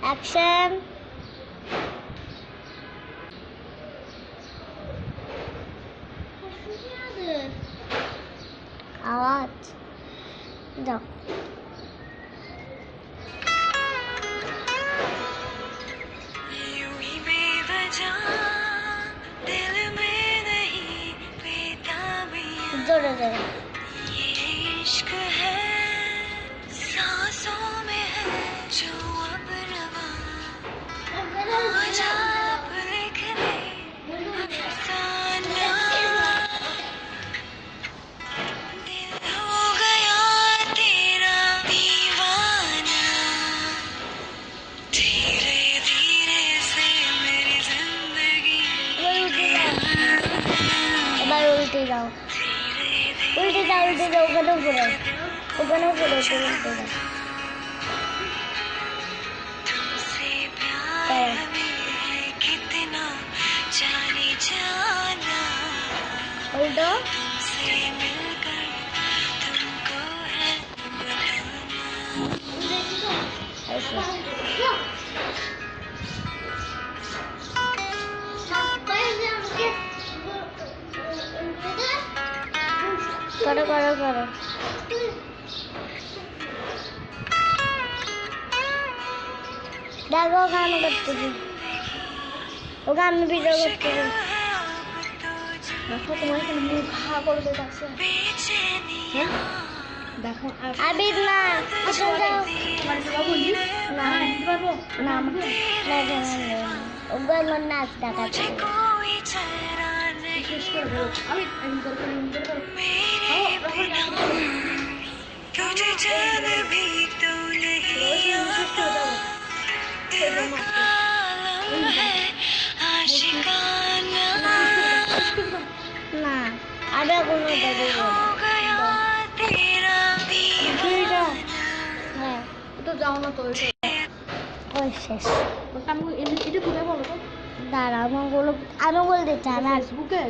Action. আওয়াজ যাও। জোরে জোরে। উল্টে যাও, উল্টে যাও, উল্টে যাও, ওখানেও ঘুরে, ওখানেও ঘুরে, উল্টে যাও। উল্টো করো করো করো। দেখো গান করতেছি, ওকে আমি ভিডিও করতেছি। দেখো তোমার এখানে মুখ হা করে দেখাচ্ছে। হ্যাঁ দেখো আবিদ না পিছন যাও। না দিতে পারবো না ওকে আমার নাচ দেখাচ্ছে। শেষ করে দেবো আমি একদম করে না আরে কোনো হ্যাঁ তো যাও না তো ওই শেষ। আমি এটা কোথায় বলো তো? দাঁড়া আমি বলতে চাই না। ফেসবুকে